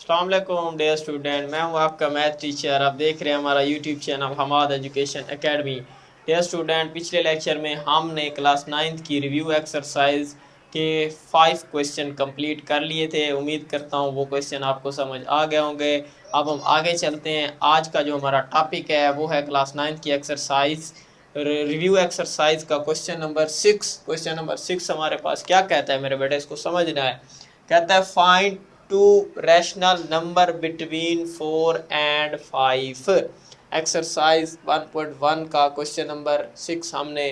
अस्सलाम वालेकुम dear student, मैं हूं आपका मैथ टीचर। आप देख रहे हैं हमारा YouTube channel Hamad education academy. Dear student, पिछले लेक्चर में हमने क्लास 9th की रिव्यू एक्सरसाइज के 5 क्वेश्चन कंप्लीट कर लिए थे। उम्मीद करता हूं वो क्वेश्चन आपको समझ आ गए होंगे। अब हम आगे चलते हैं। आज का जो हमारा टॉपिक है वो है क्लास 9th की एक्सरसाइज रिव्यू एक्सरसाइज का क्वेश्चन नंबर 6। क्वेश्चन नंबर 6 हमारे पास क्या कहता है मेरे बेटे, इसको समझना है। कहता है find to rational number between 4 and 5। Exercise 1.1 का क्वेश्चन नंबर 6 हमने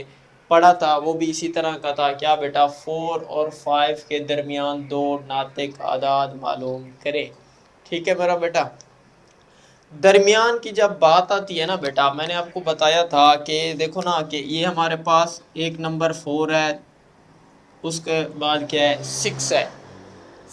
पढ़ा था, वो भी इसी तरह का था। क्या बेटा, 4 और 5 के दरमियान दो नातिक आदाद मालूम करें। ठीक है मेरा बेटा। दरमियान की जब बात आती है ना बेटा, मैंने आपको बताया था कि देखो ना कि ये हमारे पास एक नंबर 4 है, उसके बाद क्या है 6 है।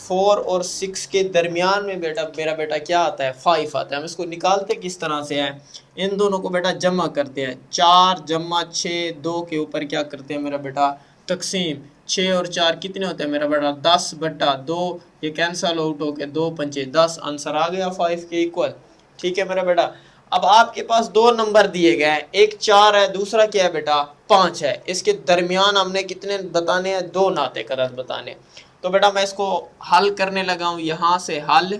4 और 6 के दरमियान में बेटा मेरा बेटा क्या आता है 5 आता है। हम इसको निकालते किस तरह से हैं, इन दोनों को बेटा जमा करते हैं। 4 जमा 6, 2 के ऊपर क्या करते हैं मेरा बेटा तकसीम। 6 और 4 कितने होते हैं मेरा बेटा 10/2। ये कैंसल आउट हो के 2 पंचे 10, आंसर आ गया 5 के इक्वल। ठीक है मेरा बेटा। अब आपके पास दो नंबर दिए गए हैं, एक 4 है, दूसरा क्या है बेटा 5 है। इसके दरमियान हमने कितने बताने हैं, दो नाते कदर बताने। तो बेटा मैं इसको हल करने लगा हूं, यहां से हल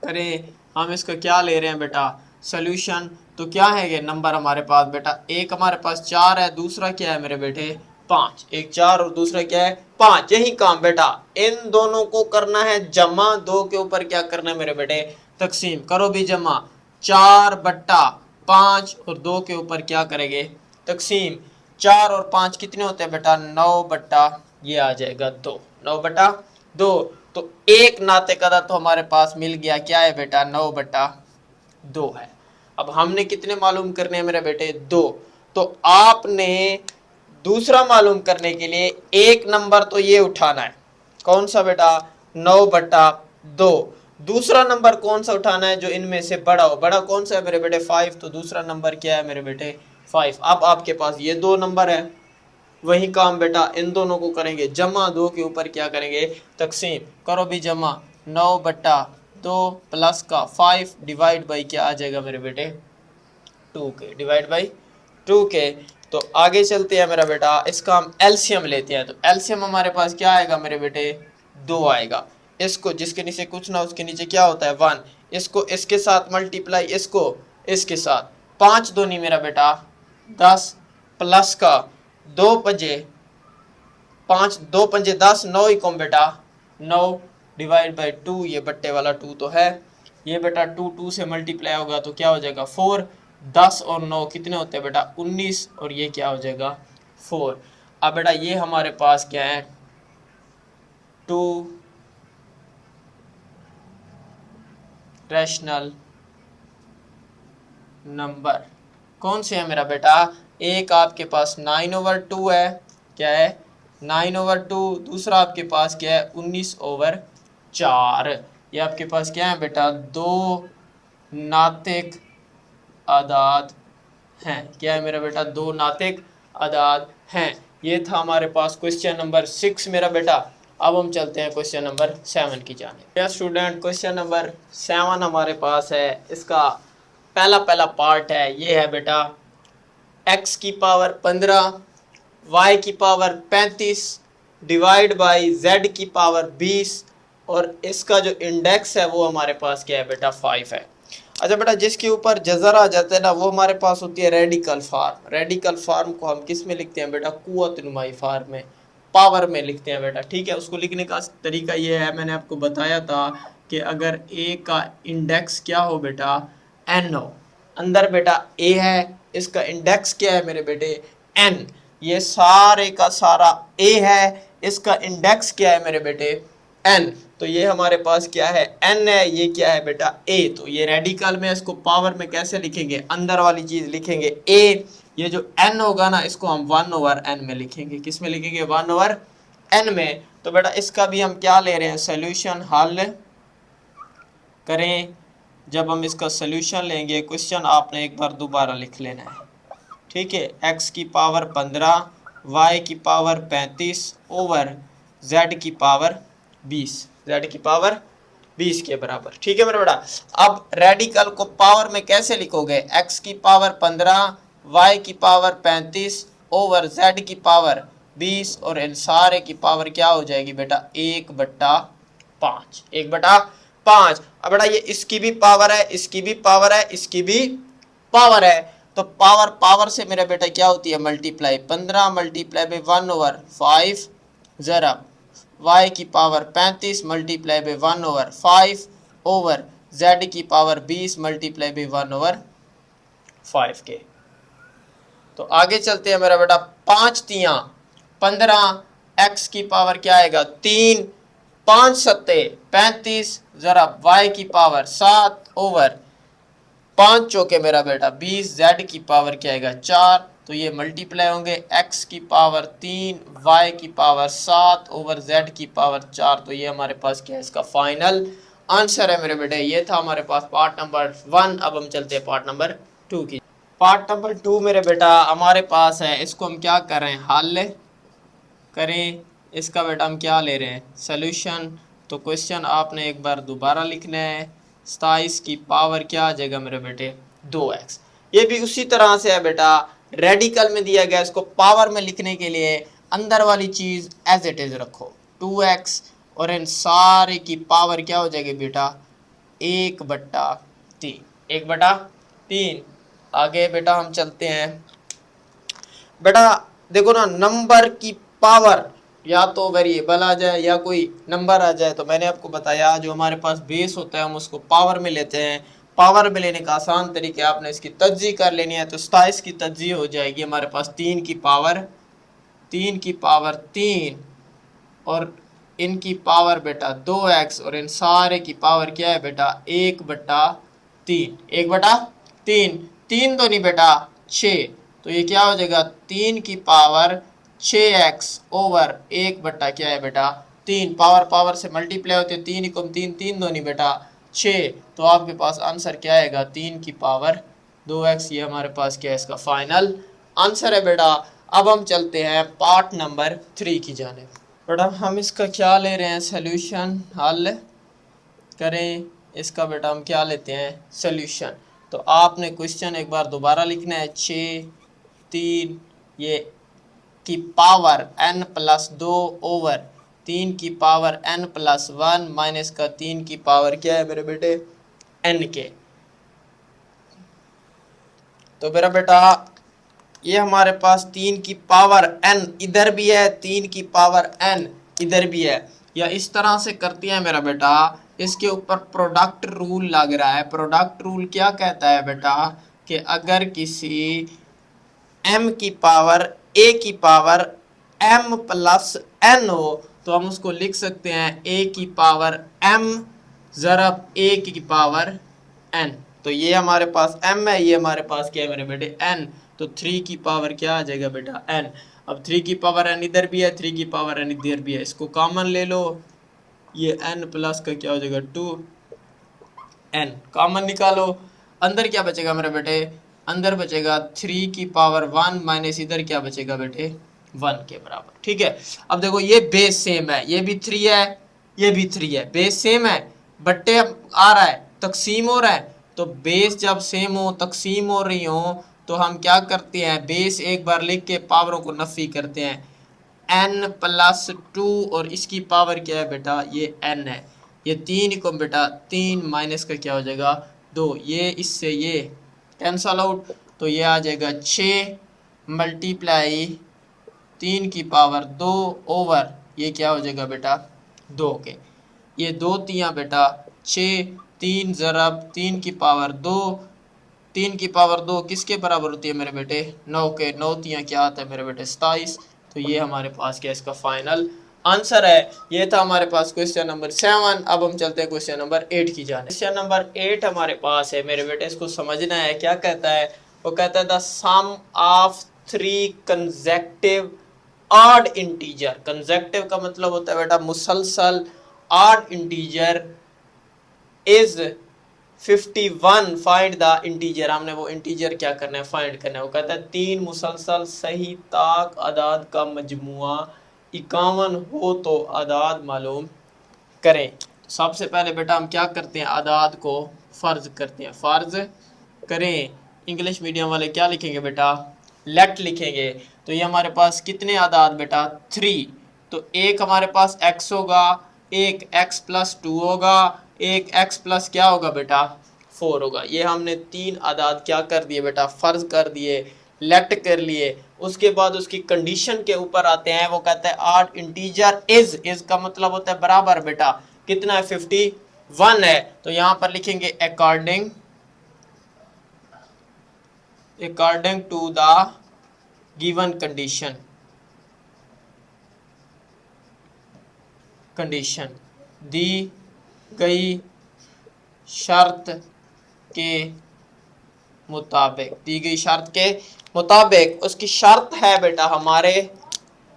करें। हम इसका क्या ले रहे हैं बेटा सोल्यूशन। तो क्या है ये नंबर हमारे पास बेटा, एक हमारे पास 4 है, दूसरा क्या है मेरे बेटे 5। एक 4 और दूसरा क्या है 5। यही काम बेटा, इन दोनों को करना है जमा, दो के ऊपर क्या करना है मेरे बेटे तकसीम। करो भी जमा, 4/5 और 2 के ऊपर क्या करेंगे तकसीम। 4 और 5 कितने होते हैं बेटा 9/, ये आ जाएगा 2। 9/2। तो एक नाते कदर तो हमारे पास मिल गया, क्या है बेटा 9/2 है। अब हमने कितने मालूम करने हैं मेरे बेटे 2। तो आपने दूसरा मालूम करने के लिए एक नंबर तो ये उठाना है, कौन सा बेटा 9/2। दूसरा नंबर कौन सा उठाना है जो इनमें से बड़ा हो। बड़ा कौन सा है मेरे बेटे 5, तो दूसरा नंबर क्या है मेरे बेटे 5। अब आपके पास ये दो नंबर है, वही काम बेटा इन दोनों को करेंगे जमा, दो के ऊपर क्या करेंगे तकसीम। करो भी जमा, 9/2 प्लस का 5 डिवाइड बाई क्या आ जाएगा मेरे बेटे 2 के, डिवाइड बाई 2 के। तो आगे चलते हैं मेरा बेटा, इसका हम एलसीएम लेते हैं। तो एलसीएम हमारे पास क्या आएगा मेरे बेटे 2 आएगा। इसको जिसके नीचे कुछ ना उसके नीचे क्या होता है 1, इसको इसके साथ मल्टीप्लाई, इसको इसके साथ 5 दूनी मेरा बेटा 10 प्लस का 2 पंजे 5, 2 पंजे 10, 9 ही कम बेटा 9 डिवाइड बाई 2। ये बट्टे वाला 2 तो है, ये बेटा 2 से मल्टीप्लाई होगा तो क्या हो जाएगा 4। 10 और 9 कितने होते हैं बेटा 19, और ये क्या हो जाएगा 4। अब बेटा ये हमारे पास क्या है 2 रैशनल नंबर कौन से है मेरा बेटा। एक आपके पास 9/2 है, क्या है 9/2। दूसरा आपके पास क्या है 19/4। ये आपके पास क्या है बेटा दो नातिक आदाद हैं। क्या है मेरा बेटा दो नातिक आदाद हैं। ये था हमारे पास क्वेश्चन नंबर 6 मेरा बेटा। अब हम चलते हैं क्वेश्चन नंबर 7 की जानिब। या स्टूडेंट क्वेश्चन नंबर 7 हमारे पास है, इसका पहला पार्ट है, ये है बेटा x की पावर 15 y की पावर 35 डिवाइड बाई z की पावर 20, और इसका जो इंडेक्स है वो हमारे पास क्या है बेटा 5 है। अच्छा बेटा, जिसके ऊपर जजर आ जाता है ना वो हमारे पास होती है रेडिकल फार्म। रेडिकल फार्म को हम किस में लिखते हैं बेटा कुव्वत नुमाई फार्म में, पावर में लिखते हैं बेटा। ठीक है, उसको लिखने का तरीका ये है, मैंने आपको बताया था कि अगर a का इंडेक्स क्या हो बेटा n हो, अंदर बेटा a है, इसका इंडेक्स क्या है मेरे बेटे n, ये सारे का सारा a है, इसका इंडेक्स क्या है मेरे बेटे n। तो ये हमारे पास क्या है n है, ये क्या है बेटा a। तो ये रेडिकल में इसको पावर में कैसे लिखेंगे, अंदर वाली चीज लिखेंगे a। ये जो n होगा ना इसको हम 1/n में लिखेंगे। किस में लिखेंगे 1/n में। तो बेटा इसका भी हम क्या ले रहे हैं सोल्यूशन हल करें। जब हम इसका सोल्यूशन लेंगे, क्वेश्चन आपने एक बार दोबारा लिख लेना है। ठीक है, x की पावर 15 y की पावर 35 ओवर z की पावर 20, z की पावर 20 के बराबर। ठीक है मेरा बेटा। अब रेडिकल को पावर में कैसे लिखोगे, x की पावर 15, y की पावर 35 ओवर z की पावर 20 और इन सारे की पावर क्या हो जाएगी बेटा 1/5, 1/5। अब बेटा ये इसकी भी पावर है, इसकी भी पावर है, इसकी भी पावर है, तो पावर पावर से मेरा बेटा क्या होती है मल्टीप्लाई, 15 मल्टीप्लाई बाई 1/5 जरा y की power 35 multiply by 1/5 over z की पावर 20 मल्टीप्लाई बाई 1/5 के। तो आगे चलते हैं मेरा बेटा, 5 तियां 15, x की पावर क्या आएगा 3, 5 सत्ते 35 जरा y की पावर 7 ओवर 5 चौके मेरा बेटा 20, z की पावर क्या आएगा 4, तो ये मल्टीप्लाई होंगे, x की पावर 3, y की पावर 7 ओवर z की पावर 4, तो ये हमारे पास क्या है इसका फाइनल आंसर है मेरे बेटे। ये था हमारे पास पार्ट नंबर 1। अब हम चलते हैं पार्ट नंबर 2 की। पार्ट नंबर 2 मेरे बेटा हमारे पास है, इसको हम क्या कर रहे हैं हल करें, इसका बेटा हम क्या ले रहे हैं सोल्यूशन। तो क्वेश्चन आपने एक बार दोबारा लिखना है, 27 की पावर क्या आ जाएगा मेरे बेटे 2x। ये भी उसी तरह से है बेटा, रेडिकल में दिया गया, इसको पावर में लिखने के लिए अंदर वाली चीज एज इट इज रखो 2x और इन सारे की पावर क्या हो जाएगी बेटा 1/3, 1/3। आगे बेटा हम चलते हैं बेटा, देखो ना नंबर की पावर या तो वेरिएबल आ जाए या कोई नंबर आ जाए, तो मैंने आपको बताया जो हमारे पास बेस होता है हम उसको पावर में लेते हैं। पावर में लेने का आसान तरीका है, आपने इसकी तज्जी कर लेनी है, तो 27 की तज्जी हो जाएगी हमारे पास 3 की पावर 3 और इनकी पावर बेटा 2x और इन सारे की पावर क्या है बेटा 1/3, 1/3, 3 तो नहीं बेटा 6, तो ये क्या हो जाएगा 3 की पावर 6x ओवर 1 क्या है बेटा 3, पावर पावर से मल्टीप्लाई होती है, 3 को 3, 3 दो नहीं बेटा 6, तो आपके पास आंसर क्या आएगा 3 की पावर 2x। ये हमारे पास क्या है इसका फाइनल आंसर है बेटा। अब हम चलते हैं पार्ट नंबर 3 की जानिब। बेटा हम इसका क्या ले रहे हैं सोल्यूशन, हल करें इसका बेटा हम क्या लेते हैं सोल्यूशन। तो आपने क्वेश्चन एक बार दोबारा लिखना है, 6 3 ये की पावर n+2 ओवर 3 की पावर n+1 माइनस का 3 की पावर क्या है मेरे बेटे n के। तो मेरा बेटा ये हमारे पास 3 की पावर n इधर भी है, 3 की पावर n इधर भी है, या इस तरह से करती है मेरा बेटा, इसके ऊपर प्रोडक्ट रूल लग रहा है। प्रोडक्ट रूल क्या कहता है बेटा कि अगर किसी m की पावर a की पावर m+n हो तो हम उसको लिख सकते हैं a की पावर m ज़रब a की पावर n। तो ये हमारे पास m है, ये हमारे पास क्या है मेरे बेटे n, तो 3 की पावर क्या आ जाएगा बेटा n। अब 3 की पावर n इधर भी है, 3 की पावर n इधर भी है, इसको कॉमन ले लो, ये n प्लस का क्या हो जाएगा 2n, कॉमन निकालो, अंदर क्या बचेगा मेरे बेटे, अंदर बचेगा 3 की पावर 1 माइनस इधर क्या बचेगा बेटे 1 के बराबर। ठीक है। अब देखो ये बेस सेम है, ये भी 3 है, ये भी 3 है, बेस सेम है, बट्टे आ रहा है, तकसीम हो रहा है, तो बेस जब सेम हो तकसीम हो रही हो तो हम क्या करते हैं बेस एक बार लिख के पावरों को नफी करते हैं, n+2 और इसकी पावर क्या है बेटा ये n है, ये 3 को बेटा 3 माइनस का क्या हो जाएगा 2, ये इससे ये कैंसल आउट, तो ये आ जाएगा 6 मल्टीप्लाई 3 की पावर 2 ओवर ये क्या हो जाएगा बेटा 2 के, ये 2 तियां बेटा 6, 3 ज़रब 3 की पावर 2, 3 की पावर 2 किसके बराबर होती है मेरे बेटे 9 के, 9 तियां क्या आता है मेरे बेटे 27। तो ये हमारे पास क्या इसका फाइनल आंसर है। ये था हमारे पास क्वेश्चन नंबर 7। अब हम चलते हैं क्वेश्चन नंबर 8 की जाने। क्वेश्चन नंबर 8 हमारे पास है मेरे बेटे, इसको समझना है, क्या कहता है, वो कहता है the sum of 3 consecutive odd integer. Consecutive का मतलब होता है बेटा मुसलसल, odd integer is 51, find the integer, हमने वो इंटीजर क्या करना है फाइंड करना है। वो कहता है 3 मुसलसल सही ताक अदाद का मजमुआ 51 हो तो अदाद मालूम करें। सबसे पहले बेटा हम क्या करते हैं, आदाद को फर्ज करते हैं। फर्ज करें, इंग्लिश मीडियम वाले क्या लिखेंगे बेटा, लेट लिखेंगे। तो ये हमारे पास कितने आदाद बेटा, 3। तो एक हमारे पास x होगा, एक x प्लस 2 होगा, एक x प्लस क्या होगा बेटा 4 होगा। ये हमने 3 आदाद क्या कर दिए बेटा, फर्ज कर दिए, लेट कर लिए। उसके बाद उसकी कंडीशन के ऊपर आते हैं, वो कहता है आठ इंटीजर इज का मतलब होता है बराबर बेटा, कितना है 51 है। तो यहां पर लिखेंगे according to the given condition दी गई शर्त के मुताबिक, दी गई शर्त के मुताबिक। उसकी शर्त है बेटा हमारे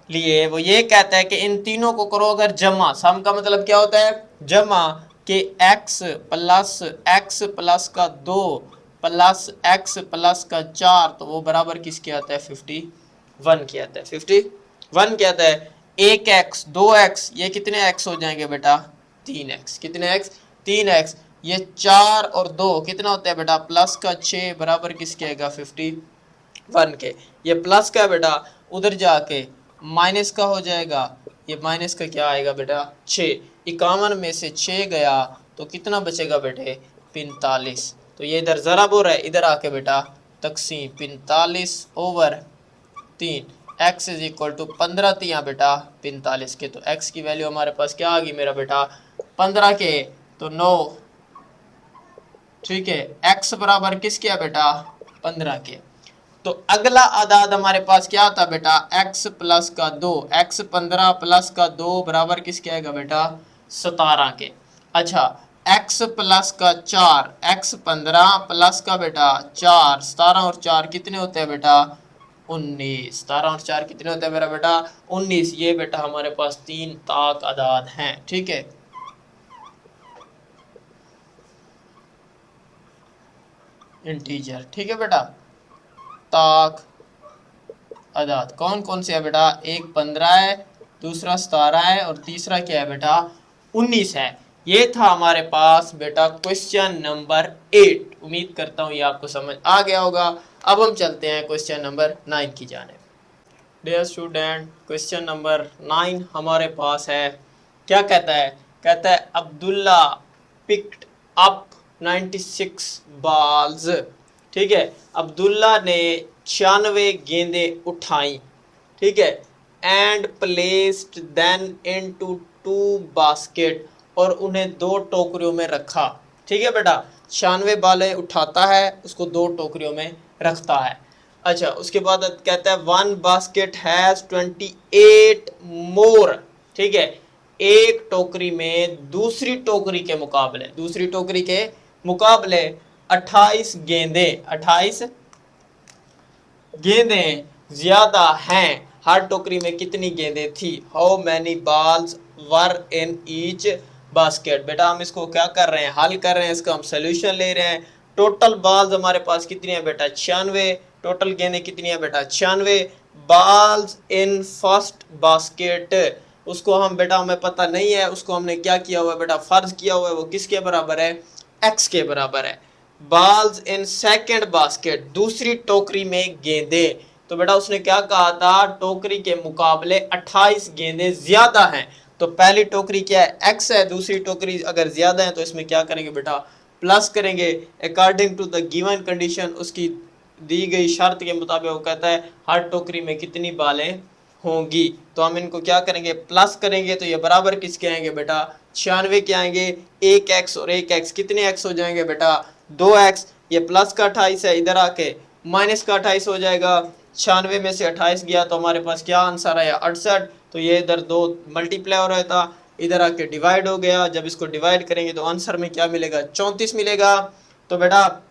लिए, वो ये कहता है कि इन तीनों को करो अगर जमा, सम का मतलब क्या होता है जमा, के x प्लस का 2 प्लस x प्लस का 4, तो वो बराबर किसके आता है 51 के आता है। 51 के आता है। 1x 2x ये कितने x हो जाएंगे बेटा 3x, कितने x 3x। ये 4 और 2 कितना होता है बेटा प्लस का 6, बराबर किसके आएगा 51 के। ये प्लस का बेटा उधर जाके माइनस का हो जाएगा, ये माइनस का क्या आएगा बेटा 6। 51 में से 6 गया तो कितना बचेगा बेटे 45। तो ये इधर जरा बोल रहा है, इधर आके बेटा तकसीम 45 over 3, x is equal to 15 थी यहाँ बेटा 45 के। तो x की वैल्यू हमारे पास क्या आ गई मेरा बेटा 15 के, तो 9, ठीक है। x बराबर किसके है बेटा 15 के। तो अगला आदाद हमारे पास क्या आता बेटा x प्लस का 2, x 15 प्लस का 2 बराबर किसके आएगा बेटा 17 के। अच्छा x प्लस का 4, x 15 प्लस का बेटा 4, 17 और 4 कितने होते हैं बेटा 19, 17 और 4 कितने होते हैं मेरा बेटा 19। ये बेटा हमारे पास 3 ताक आदाद हैं, ठीक है। इंटीजर, ठीक है बेटा। ताक आदाद कौन कौन से है बेटा, एक 15 है, दूसरा 17 है और तीसरा क्या है बेटा 19 है। ये था हमारे पास बेटा क्वेश्चन नंबर 8। उम्मीद करता हूँ ये आपको समझ आ गया होगा। अब हम चलते हैं क्वेश्चन नंबर 9 की जाने। डियर स्टूडेंट, क्वेश्चन नंबर 9 हमारे पास है। क्या कहता है, कहता है अब्दुल्ला पिक्ड अप 96 बॉल्स, ठीक है। अब्दुल्ला ने 96 गेंदें उठाई, ठीक है। And placed then into 2 basket, और उन्हें 2 टोकरियों में रखा, ठीक है बेटा। 96 बालें उठाता है, उसको 2 टोकरियों में रखता है। अच्छा उसके बाद कहता है 1 बास्केट हैज 28 मोर, ठीक है। एक टोकरी में दूसरी टोकरी के मुकाबले 28 गेंदें ज्यादा हैं। हर टोकरी में कितनी गेंदें थी, how many balls were in each basket. बेटा हम इसको क्या कर रहे हैं, हल कर रहे हैं, इसका हम सोल्यूशन ले रहे हैं। टोटल बॉल्स हमारे पास कितनी है बेटा 96, टोटल गेंदें कितनी है बेटा 96। बॉल्स इन फर्स्ट बास्केट, उसको हम बेटा हमें पता नहीं है, उसको हमने क्या किया हुआ है बेटा फर्ज किया हुआ है, वो किसके बराबर है x के बराबर है। बॉल्स इन सेकंड बास्केट, दूसरी टोकरी में गेंदें, तो बेटा उसने क्या कहा था टोकरी के मुकाबले 28 गेंदें ज्यादा हैं। तो पहली टोकरी क्या है x है, दूसरी टोकरी अगर ज्यादा है तो इसमें क्या करेंगे बेटा प्लस करेंगे। According to the given condition, उसकी दी गई शर्त के मुताबिक वो कहता है हर टोकरी में कितनी बालें होंगी। तो हम इनको क्या करेंगे प्लस करेंगे, तो ये बराबर किसके आएंगे बेटा 96 के आएंगे। 1x और 1x कितने x हो जाएंगे बेटा 2x। ये प्लस का 28 है, इधर आके माइनस का 28 हो जाएगा। 96 में से 28 गया तो हमारे पास क्या आंसर आया 68। तो ये इधर 2 मल्टीप्लाई हो रहा था, इधर आके डिवाइड हो गया। जब इसको डिवाइड करेंगे तो आंसर में क्या मिलेगा 34 मिलेगा। तो बेटा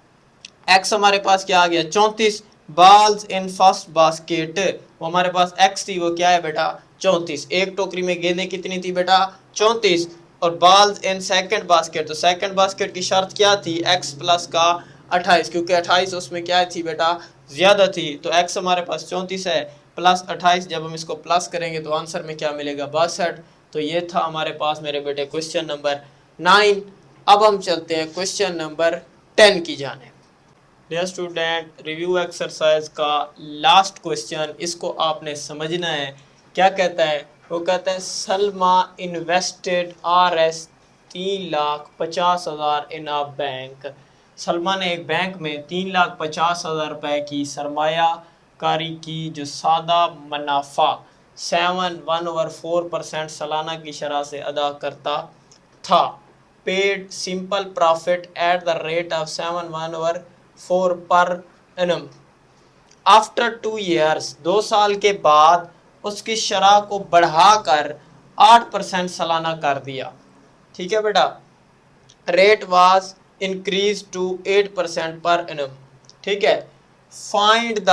x हमारे पास क्या आ गया 34। बॉल्स इन फर्स्ट बास्केट, वो हमारे पास x थी, वो क्या है बेटा 34। एक टोकरी में गेंदें कितनी थी बेटा 34। और बॉल्स इन सेकंड बास्केट, तो सेकंड बास्केट की शर्त क्या थी x प्लस का 28, क्योंकि 28 उसमें क्या थी बेटा ज्यादा थी। तो x हमारे पास 34 है प्लस 28, जब हम इसको प्लस करेंगे तो आंसर में क्या मिलेगा 62। तो ये था हमारे पास मेरे बेटे क्वेश्चन नंबर 9। अब हम चलते हैं क्वेश्चन नंबर 10 की जाने। डियर स्टूडेंट, रिव्यू एक्सरसाइज का लास्ट क्वेश्चन, इसको आपने समझना है। क्या कहता है? वो कहता है Salma invested RS 3,50,000 in a bank. Salma ने एक बैंक में 3,50,000 रुपए की सरमायाकारी की जो सादा मुनाफा 7.1/4% सालाना की शरह से अदा करता था। Paid simple profit at the rate of 7.1/4 per annum. After 2 years, 2 साल के बाद उसकी शरह को बढ़ाकर 8% सालाना कर दिया। ठीक है बेटा, rate was increase to 8% per annum. ठीक है, find the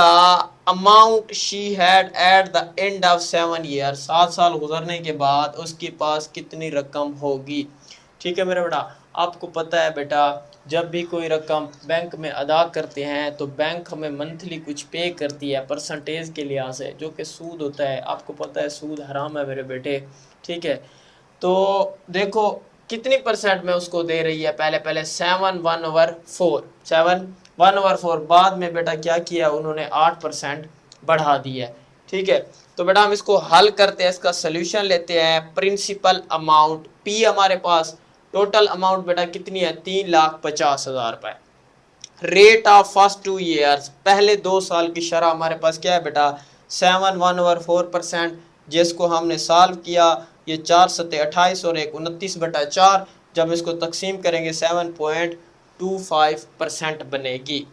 amount she had at the end of 7 years. 7 साल गुजरने के बाद उसके पास कितनी रकम होगी। ठीक है मेरा बेटा, आपको पता है बेटा, जब भी कोई रकम बैंक में अदा करते हैं तो बैंक हमें मंथली कुछ पे करती है परसेंटेज के लिहाज से, जो कि सूद होता है। आपको पता है सूद हराम है मेरे बेटे। ठीक है, तो देखो कितनी परसेंट में उसको दे रही है। पहले 7/1/4 बाद में बेटा क्या किया उन्होंने, 8% बढ़ा दिया है। ठीक है, तो बेटा हम इसको हल करते हैं, इसका सोल्यूशन लेते हैं। प्रिंसिपल अमाउंट P हमारे पास, टोटल अमाउंट बेटा कितनी है, 3,50,000 रुपए। रेट ऑफ फर्स्ट 2 ईयर्स, पहले 2 साल की शरह हमारे पास क्या है बेटा, 7.1/4%, जिसको हमने सॉल्व किया। ये 4 सत्ते 28 और 1 29/4। जब इसको तकसीम करेंगे 7.25% बनेगी।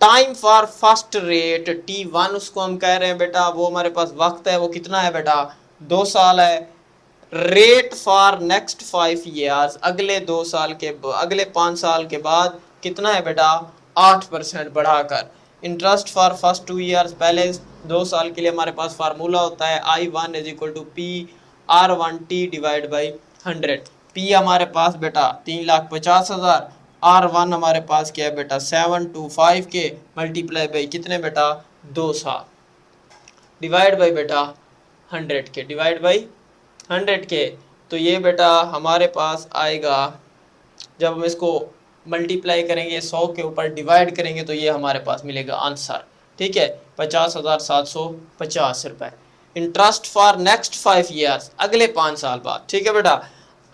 Time for first rate T1, उसको हम कह रहे हैं बेटा, वो हमारे पास वक्त है, वो कितना है बेटा, 2 साल है। रेट फॉर नेक्स्ट 5 ईयर्स, अगले 5 साल के बाद कितना है बेटा, 8% बढ़ाकर। इंटरेस्ट फॉर फर्स्ट 2 ईयर्स, पहले 2 साल के लिए हमारे पास फार्मूला होता है I1 = P/R1T divide by 100। P हमारे पास बेटा 3,50,000, R1 हमारे पास क्या है बेटा 725 के मल्टीप्लाई बाई कितने बेटा, 2 साल, डिवाइड बाई बेटा 100 के, डिवाइड बाई 100 के। तो ये बेटा हमारे पास आएगा, जब हम इसको मल्टीप्लाई करेंगे 100 के ऊपर डिवाइड करेंगे तो ये हमारे पास मिलेगा आंसर। ठीक है, 50,750 रुपए। इंटरेस्ट फॉर नेक्स्ट 5 ईयर्स, अगले 5 साल बाद। ठीक है बेटा,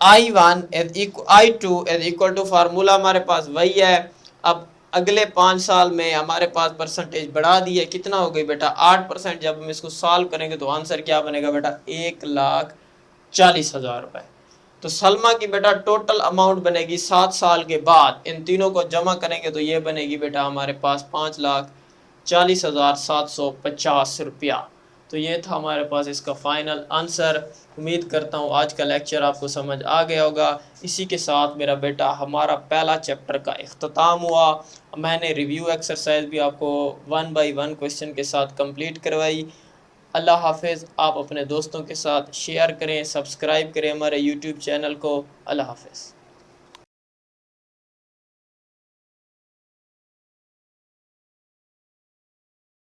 I2 is equal to, formula हमारे पास वही है। अब अगले 5 साल में हमारे पास परसेंटेज बढ़ा दी है, कितना हो गई बेटा, 8%। जब हम इसको सॉल्व करेंगे तो आंसर क्या बनेगा बेटा, 1,40,000 रुपए। तो सलमा की बेटा टोटल अमाउंट बनेगी 7 साल के बाद, इन तीनों को जमा करेंगे तो ये बनेगी बेटा हमारे पास 5,40,750 रुपया। तो ये था हमारे पास इसका फाइनल आंसर। उम्मीद करता हूँ आज का लेक्चर आपको समझ आ गया होगा। इसी के साथ मेरा बेटा हमारा पहला चैप्टर का इख्तिताम हुआ। मैंने रिव्यू एक्सरसाइज भी आपको 1 बाई 1 क्वेश्चन के साथ कंप्लीट करवाई। अल्लाह हाफिज़। आप अपने दोस्तों के साथ शेयर करें, सब्सक्राइब करें हमारे यूट्यूब चैनल को। अल्लाह हाफिज़।